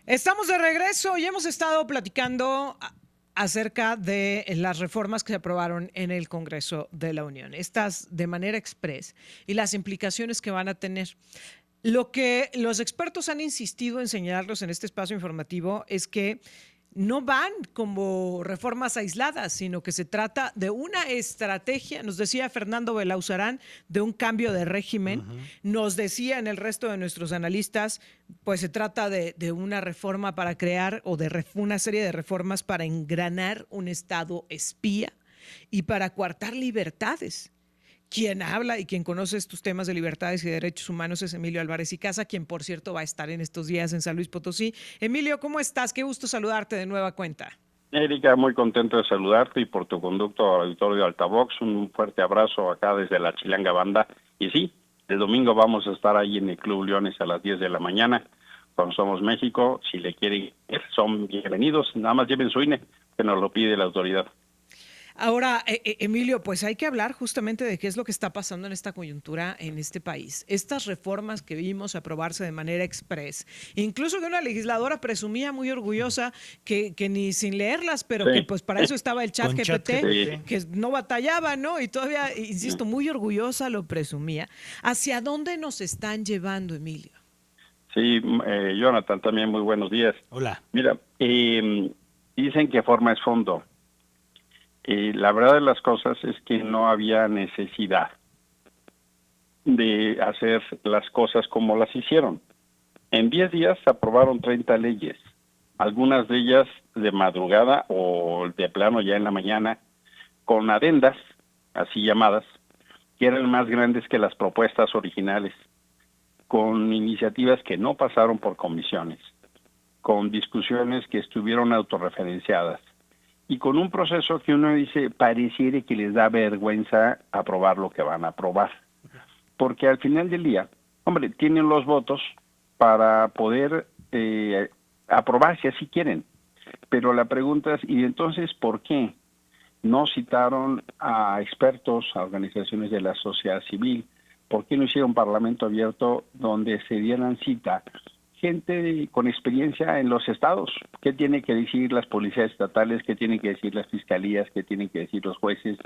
Estamos de regreso y hemos estado platicando acerca de las reformas que se aprobaron en el Congreso de la Unión, estas de manera express y las implicaciones que van a tener. Lo que los expertos han insistido en señalarlos en este espacio informativo es que no van como reformas aisladas, sino que se trata de una estrategia, nos decía Fernando Belauzarán, de un cambio de régimen, nos decía en el resto de nuestros analistas, pues se trata de una reforma para crear o de una serie de reformas para engranar un Estado espía y para coartar libertades. Quien habla y quien conoce estos temas de libertades y derechos humanos es Emilio Álvarez y Casa, quien por cierto va a estar en estos días en San Luis Potosí. Emilio, ¿cómo estás? Qué gusto saludarte de nueva cuenta. Erika, muy contento de saludarte y por tu conducto al auditorio de Altavox. Un fuerte abrazo acá desde la Chilanga Banda. Y sí, el domingo vamos a estar ahí en el Club Leones a las 10 de la mañana con Somos México. Si le quieren ir, son bienvenidos. Nada más lleven su INE, que nos lo pide la autoridad. Ahora, Emilio, pues hay que hablar justamente de qué es lo que está pasando en esta coyuntura en este país. Estas reformas que vimos aprobarse de manera express, incluso que una legisladora presumía muy orgullosa que ni sin leerlas, pero que Sí, pues para eso estaba el chat Con GPT, ChatGPT. que no batallaba, ¿no? Y todavía, insisto, sí, muy orgullosa lo presumía. ¿Hacia dónde nos están llevando, Emilio? sí, Jonathan, también muy buenos días. Hola. Mira, dicen que forma es fondo. La verdad de las cosas es que no había necesidad de hacer las cosas como las hicieron. En 10 días se aprobaron 30 leyes, algunas de ellas de madrugada o de plano ya en la mañana, con adendas, así llamadas, que eran más grandes que las propuestas originales, con iniciativas que no pasaron por comisiones, con discusiones que estuvieron autorreferenciadas y con un proceso que uno dice pareciera que les da vergüenza aprobar lo que van a aprobar. Porque al final del día, hombre, tienen los votos para poder aprobar si así quieren. Pero la pregunta es, ¿y entonces por qué no citaron a expertos, a organizaciones de la sociedad civil? ¿Por qué no hicieron un parlamento abierto donde se dieran cita gente con experiencia en los estados? ¿Qué tienen que decir las policías estatales? ¿Qué tienen que decir las fiscalías? ¿Qué tienen que decir los jueces?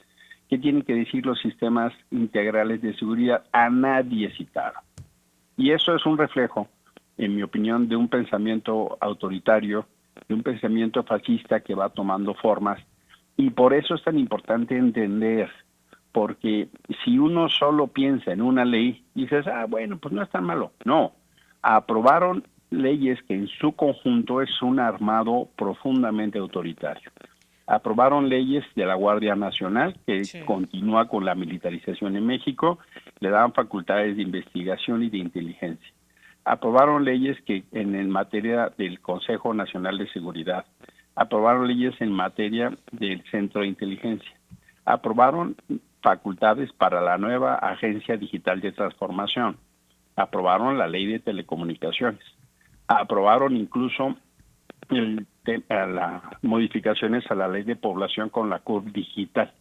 ¿Qué tienen que decir los sistemas integrales de seguridad? A nadie citaron. Y eso es un reflejo, en mi opinión, de un pensamiento autoritario, de un pensamiento fascista que va tomando formas. Y por eso es tan importante entender, porque si uno solo piensa en una ley, dices, bueno, pues no es tan malo. No, aprobaron leyes que en su conjunto es un armado profundamente autoritario. Aprobaron leyes de la Guardia Nacional que Sí. continúa con la militarización en México, le dan facultades de investigación y de inteligencia. Aprobaron leyes que en materia del Consejo Nacional de Seguridad, aprobaron leyes en materia del Centro de Inteligencia, aprobaron facultades para la nueva Agencia Digital de Transformación, aprobaron la ley de telecomunicaciones, aprobaron incluso las modificaciones a la ley de población con la CURP digital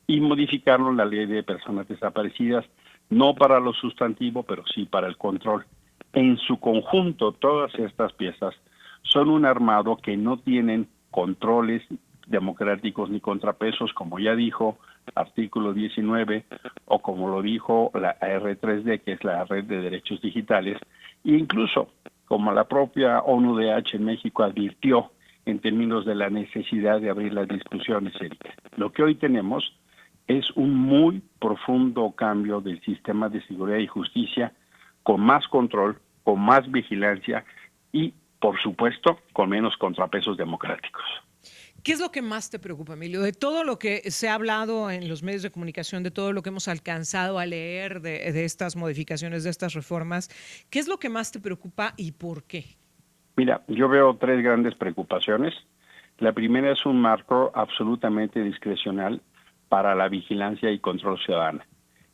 y modificaron la ley de personas desaparecidas, no para lo sustantivo, pero sí para el control. En su conjunto, todas estas piezas son un armado que no tienen controles democráticos ni contrapesos, como ya dijo artículo 19, o como lo dijo la R3D, que es la Red de Derechos Digitales, e incluso como la propia ONU-DH en México advirtió en términos de la necesidad de abrir las discusiones, Erika. Lo que hoy tenemos es un muy profundo cambio del sistema de seguridad y justicia, con más control, con más vigilancia y, por supuesto, con menos contrapesos democráticos. ¿Qué es lo que más te preocupa, Emilio? De todo lo que se ha hablado en los medios de comunicación, de todo lo que hemos alcanzado a leer de estas modificaciones, de estas reformas, ¿qué es lo que más te preocupa y por qué? Mira, yo veo tres grandes preocupaciones. La primera es un marco absolutamente discrecional para la vigilancia y control ciudadana.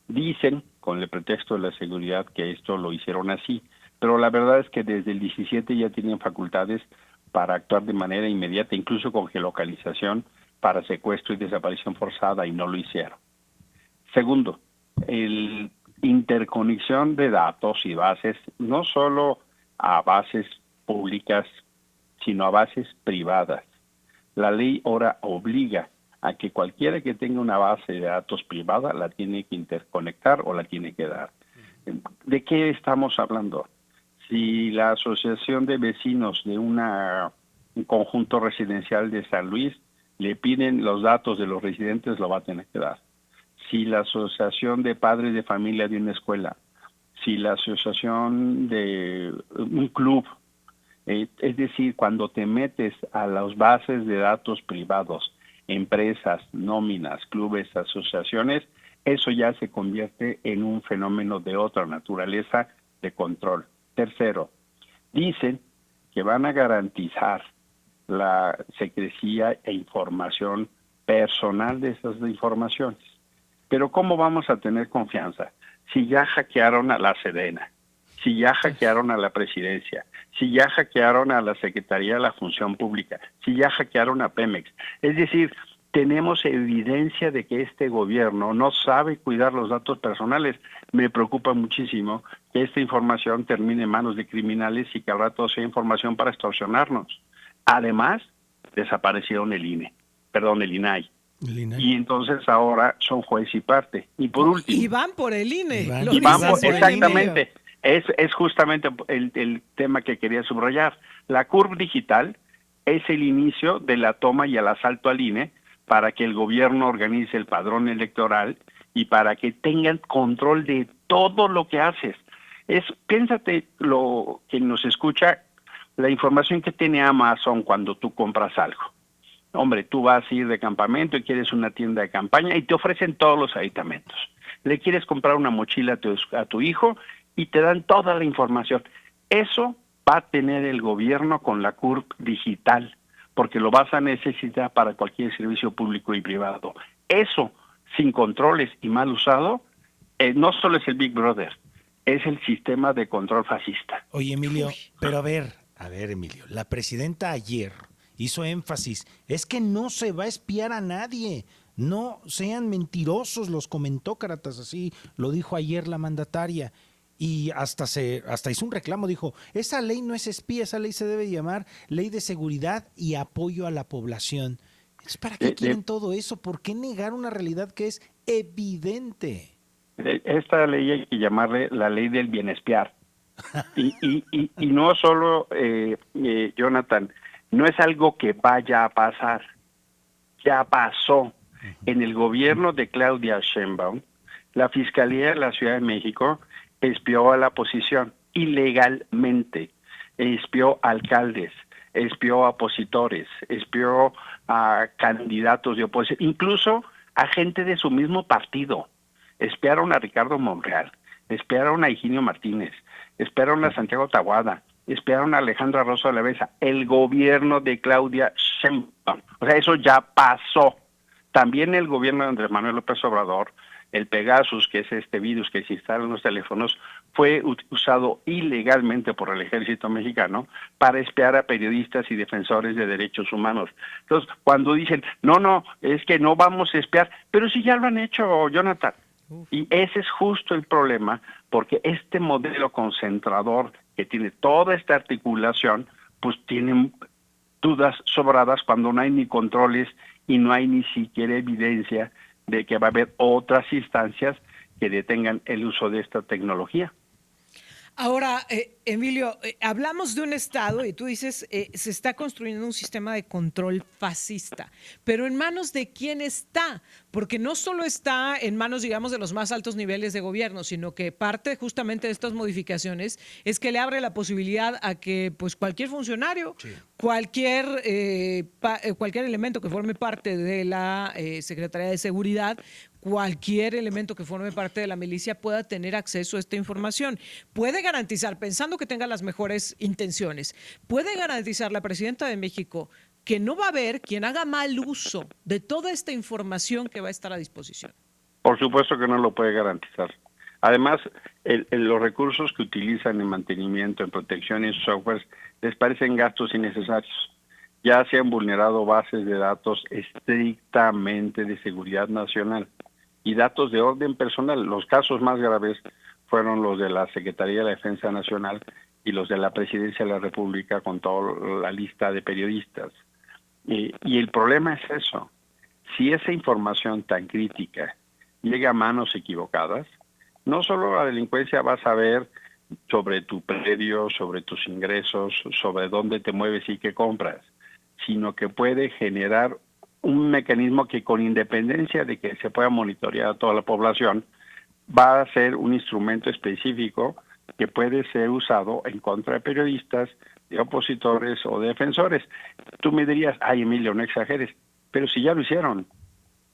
Dicen, con el pretexto de la seguridad, que esto lo hicieron así, pero la verdad es que desde el 17 ya tienen facultades para actuar de manera inmediata, incluso con geolocalización, para secuestro y desaparición forzada, y no lo hicieron. Segundo, el interconexión de datos y bases, no solo a bases públicas sino a bases privadas. La ley ahora obliga a que cualquiera que tenga una base de datos privada la tiene que interconectar o la tiene que dar. ¿De qué estamos hablando? Si la asociación de vecinos de un conjunto residencial de San Luis le piden los datos de los residentes, lo va a tener que dar. Si la asociación de padres de familia de una escuela, si la asociación de un club, es decir, cuando te metes a las bases de datos privados, empresas, nóminas, clubes, asociaciones, eso ya se convierte en un fenómeno de otra naturaleza de control. Tercero, dicen que van a garantizar la secrecía e información personal de esas informaciones. Pero ¿cómo vamos a tener confianza si ya hackearon a la Sedena, si ya hackearon a la presidencia, si ya hackearon a la Secretaría de la Función Pública, si ya hackearon a Pemex? Es decir, tenemos evidencia de que este gobierno no sabe cuidar los datos personales. Me preocupa muchísimo que esta información termine en manos de criminales y que ahora todo sea información para extorsionarnos. Además, desaparecieron el INAI. Y entonces ahora son juez y parte. Y por último... Y van por el INE. Exactamente. Es justamente el tema que quería subrayar. La CURP digital es el inicio de la toma y el asalto al INE para que el gobierno organice el padrón electoral y para que tengan control de todo lo que haces. Piénsate lo que nos escucha, la información que tiene Amazon cuando tú compras algo. Hombre, tú vas a ir de campamento y quieres una tienda de campaña y te ofrecen todos los aditamentos. Le quieres comprar una mochila a tu hijo y te dan toda la información. Eso va a tener el gobierno con la CURP digital, porque lo vas a necesitar para cualquier servicio público y privado. Eso, sin controles y mal usado, no solo es el Big Brother, es el sistema de control fascista. Oye, Emilio, pero a ver, Emilio, la presidenta ayer hizo énfasis, es que no se va a espiar a nadie, no sean mentirosos, los comentó Caratas, así lo dijo ayer la mandataria. Y hasta hizo un reclamo, dijo, esa ley no es espía, esa ley se debe llamar Ley de Seguridad y Apoyo a la Población. Entonces, ¿para qué quieren todo eso? ¿Por qué negar una realidad que es evidente? Esta ley hay que llamarle la ley del bienespiar. Y no solo, Jonathan, no es algo que vaya a pasar, ya pasó. En el gobierno de Claudia Sheinbaum, la Fiscalía de la Ciudad de México espió a la oposición ilegalmente, espió a alcaldes, espió a opositores, espió a candidatos de oposición, incluso a gente de su mismo partido. Espiaron a Ricardo Monreal, espiaron a Higinio Martínez, espiaron a Santiago Taboada, espiaron a Alejandra Rosa de la Besa, el gobierno de Claudia Sheinbaum. O sea, eso ya pasó. También el gobierno de Andrés Manuel López Obrador, el Pegasus, que es este virus que se instala en los teléfonos, fue usado ilegalmente por el ejército mexicano para espiar a periodistas y defensores de derechos humanos. Entonces, cuando dicen, no, es que no vamos a espiar, pero sí ya lo han hecho, Jonathan. Y ese es justo el problema, porque este modelo concentrador que tiene toda esta articulación, pues tienen dudas sobradas cuando no hay ni controles y no hay ni siquiera evidencia de que va a haber otras instancias que detengan el uso de esta tecnología. Ahora, Emilio, hablamos de un Estado y tú dices, se está construyendo un sistema de control fascista, pero ¿en manos de quién está? Porque no solo está en manos, digamos, de los más altos niveles de gobierno, sino que parte justamente de estas modificaciones es que le abre la posibilidad a que pues cualquier funcionario, sí, cualquier elemento que forme parte de la Secretaría de Seguridad, cualquier elemento que forme parte de la milicia pueda tener acceso a esta información. Puede garantizar, pensando que tenga las mejores intenciones, puede garantizar la presidenta de México que no va a haber quien haga mal uso de toda esta información que va a estar a disposición. Por supuesto que no lo puede garantizar. Además, los recursos que utilizan en mantenimiento, en protección y en software les parecen gastos innecesarios. Ya se han vulnerado bases de datos estrictamente de seguridad nacional y datos de orden personal. Los casos más graves fueron los de la Secretaría de la Defensa Nacional y los de la Presidencia de la República con toda la lista de periodistas. Y el problema es eso. Si esa información tan crítica llega a manos equivocadas, no solo la delincuencia va a saber sobre tu predio, sobre tus ingresos, sobre dónde te mueves y qué compras, sino que puede generar un mecanismo que, con independencia de que se pueda monitorear a toda la población, va a ser un instrumento específico que puede ser usado en contra de periodistas, de opositores o de defensores. Tú me dirías, ay, Emilio, no exageres, pero si ya lo hicieron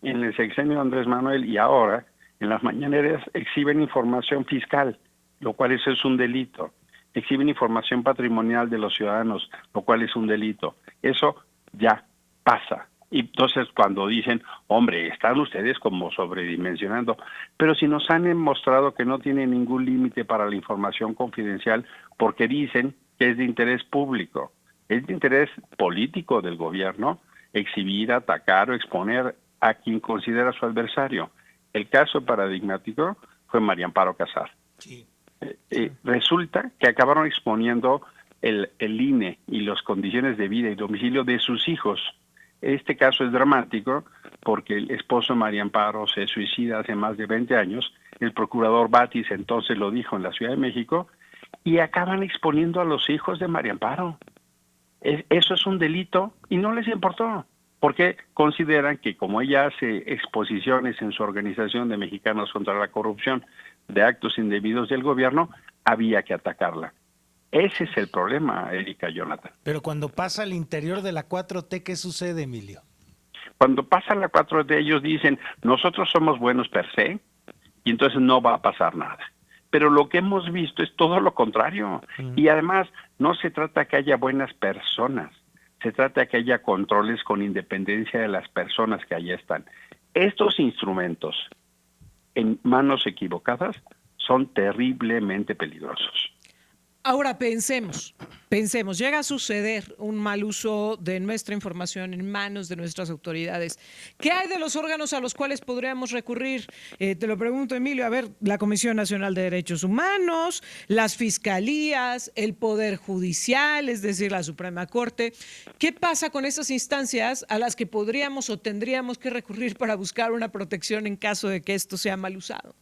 en el sexenio de Andrés Manuel, y ahora en las mañaneras exhiben información fiscal, lo cual eso es un delito. Exhiben información patrimonial de los ciudadanos, lo cual es un delito. Eso ya pasa. Y entonces cuando dicen, hombre, están ustedes como sobredimensionando, pero si nos han mostrado que no tienen ningún límite para la información confidencial, porque dicen que es de interés público, es de interés político del gobierno exhibir, atacar o exponer a quien considera su adversario. El caso paradigmático fue María Amparo Casar. Sí. Resulta que acabaron exponiendo el INE y las condiciones de vida y domicilio de sus hijos. Este caso es dramático porque el esposo de María Amparo se suicida hace más de 20 años, el procurador Batis entonces lo dijo en la Ciudad de México, y acaban exponiendo a los hijos de María Amparo. Eso es un delito y no les importó, porque consideran que como ella hace exposiciones en su organización de Mexicanos contra la Corrupción de actos indebidos del gobierno, había que atacarla. Ese es el problema, Erika, Jonathan. Pero cuando pasa al interior de la 4T, ¿qué sucede, Emilio? Cuando pasa la 4T, ellos dicen, nosotros somos buenos per se, y entonces no va a pasar nada. Pero lo que hemos visto es todo lo contrario. Y además, no se trata que haya buenas personas, se trata de que haya controles con independencia de las personas que allá están. Estos instrumentos, en manos equivocadas, son terriblemente peligrosos. Ahora pensemos, llega a suceder un mal uso de nuestra información en manos de nuestras autoridades. ¿Qué hay de los órganos a los cuales podríamos recurrir? Te lo pregunto, Emilio, a ver, la Comisión Nacional de Derechos Humanos, las fiscalías, el Poder Judicial, es decir, la Suprema Corte. ¿Qué pasa con esas instancias a las que podríamos o tendríamos que recurrir para buscar una protección en caso de que esto sea mal usado?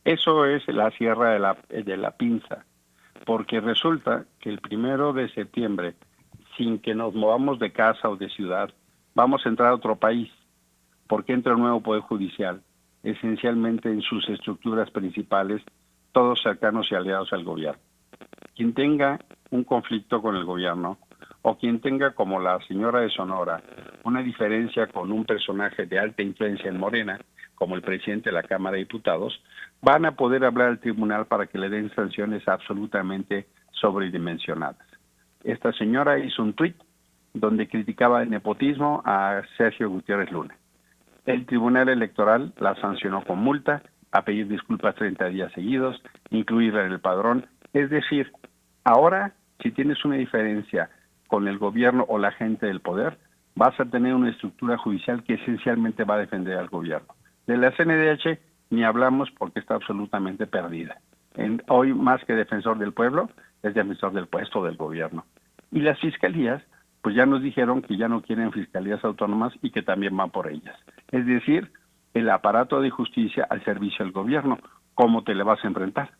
Eso es la sierra de la pinza. Porque resulta que el 1 de septiembre, sin que nos movamos de casa o de ciudad, vamos a entrar a otro país, porque entra un nuevo Poder Judicial, esencialmente en sus estructuras principales, todos cercanos y aliados al gobierno. Quien tenga un conflicto con el gobierno, o quien tenga, como la señora de Sonora, una diferencia con un personaje de alta influencia en Morena, como el presidente de la Cámara de Diputados, van a poder hablar al tribunal para que le den sanciones absolutamente sobredimensionadas. Esta señora hizo un tuit donde criticaba el nepotismo a Sergio Gutiérrez Luna. El Tribunal Electoral la sancionó con multa, a pedir disculpas 30 días seguidos, incluirla en el padrón. Es decir, ahora, si tienes una diferencia con el gobierno o la gente del poder, vas a tener una estructura judicial que esencialmente va a defender al gobierno. De la CNDH ni hablamos porque está absolutamente perdida. Hoy, más que defensor del pueblo, es defensor del puesto del gobierno. Y las fiscalías, pues ya nos dijeron que ya no quieren fiscalías autónomas y que también van por ellas. Es decir, el aparato de justicia al servicio del gobierno. ¿Cómo te le vas a enfrentar?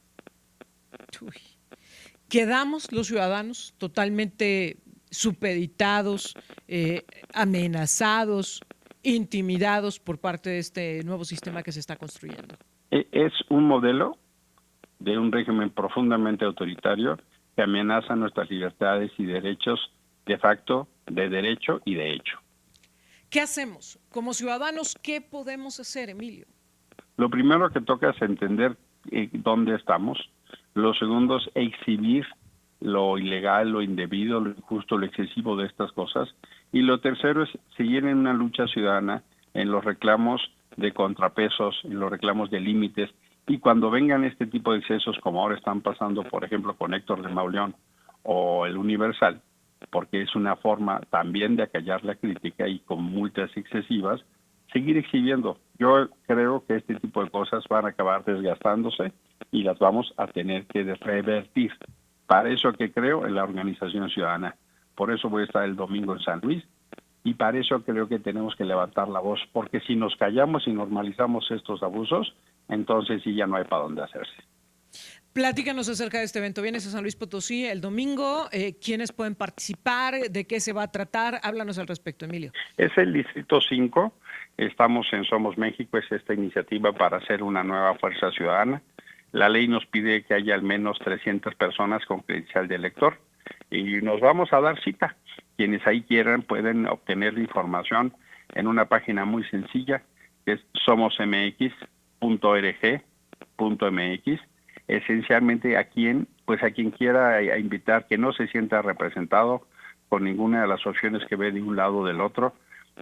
Uy. Quedamos los ciudadanos totalmente supeditados, amenazados, intimidados por parte de este nuevo sistema que se está construyendo. Es un modelo de un régimen profundamente autoritario que amenaza nuestras libertades y derechos de facto, de derecho y de hecho. ¿Qué hacemos? Como ciudadanos, ¿qué podemos hacer, Emilio? Lo primero que toca es entender dónde estamos. Lo segundo es exhibir lo ilegal, lo indebido, lo injusto, lo excesivo de estas cosas. Y lo tercero es seguir en una lucha ciudadana en los reclamos de contrapesos, en los reclamos de límites. Y cuando vengan este tipo de excesos, como ahora están pasando, por ejemplo, con Héctor de Mauleón o el Universal, porque es una forma también de acallar la crítica y con multas excesivas, seguir exhibiendo. Yo creo que este tipo de cosas van a acabar desgastándose y las vamos a tener que revertir. Para eso que creo en la organización ciudadana. Por eso voy a estar el domingo en San Luis y para eso creo que tenemos que levantar la voz, porque si nos callamos y normalizamos estos abusos, entonces sí ya no hay para dónde hacerse. Platícanos acerca de este evento. Vienes a San Luis Potosí el domingo. ¿Quiénes pueden participar? ¿De qué se va a tratar? Háblanos al respecto, Emilio. Es el Distrito 5. Estamos en Somos México. Es esta iniciativa para hacer una nueva fuerza ciudadana. La ley nos pide que haya al menos 300 personas con credencial de elector y nos vamos a dar cita. Quienes ahí quieran pueden obtener la información en una página muy sencilla que es somosmx.org.mx. Esencialmente a quien quiera invitar, que no se sienta representado por ninguna de las opciones que ve de un lado o del otro,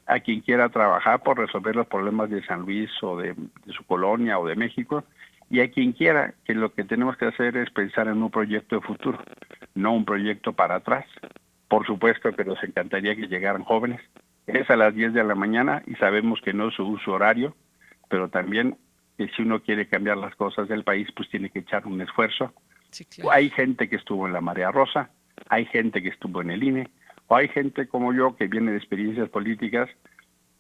a quien quiera trabajar por resolver los problemas de San Luis o de su colonia o de México, y a quien quiera, que lo que tenemos que hacer es pensar en un proyecto de futuro, no un proyecto para atrás. Por supuesto que nos encantaría que llegaran jóvenes. Es a las 10 de la mañana y sabemos que no es su uso horario, pero también que si uno quiere cambiar las cosas del país, pues tiene que echar un esfuerzo. Sí, claro. Hay gente que estuvo en la Marea Rosa, hay gente que estuvo en el INE, o hay gente como yo que viene de experiencias políticas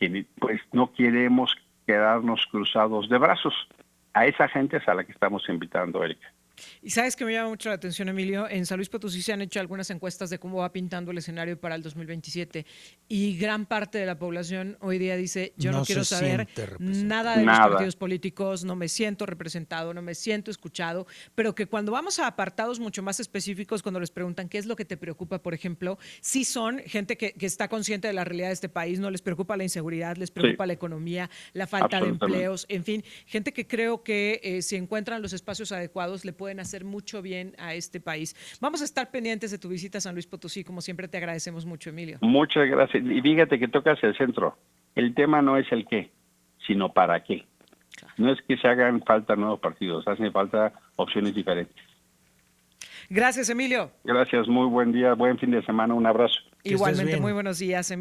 que pues no queremos quedarnos cruzados de brazos. A esa gente es a la que estamos invitando, Erika. Y sabes que me llama mucho la atención, Emilio, en San Luis Potosí se han hecho algunas encuestas de cómo va pintando el escenario para el 2027 y gran parte de la población hoy día dice, yo no quiero saber nada de los partidos políticos, no me siento representado, no me siento escuchado, pero que cuando vamos a apartados mucho más específicos, cuando les preguntan qué es lo que te preocupa, por ejemplo, sí son gente que está consciente de la realidad de este país, no les preocupa la inseguridad, les preocupa la economía, la falta de empleos, en fin, gente que creo que si encuentran los espacios adecuados le pueden hacer mucho bien a este país. Vamos a estar pendientes de tu visita a San Luis Potosí, como siempre te agradecemos mucho, Emilio. Muchas gracias. Y fíjate que tocas el centro. El tema no es el qué, sino para qué. Claro. No es que se hagan falta nuevos partidos, hacen falta opciones diferentes. Gracias, Emilio. Gracias, muy buen día, buen fin de semana, un abrazo. Igualmente, muy buenos días, Emilio.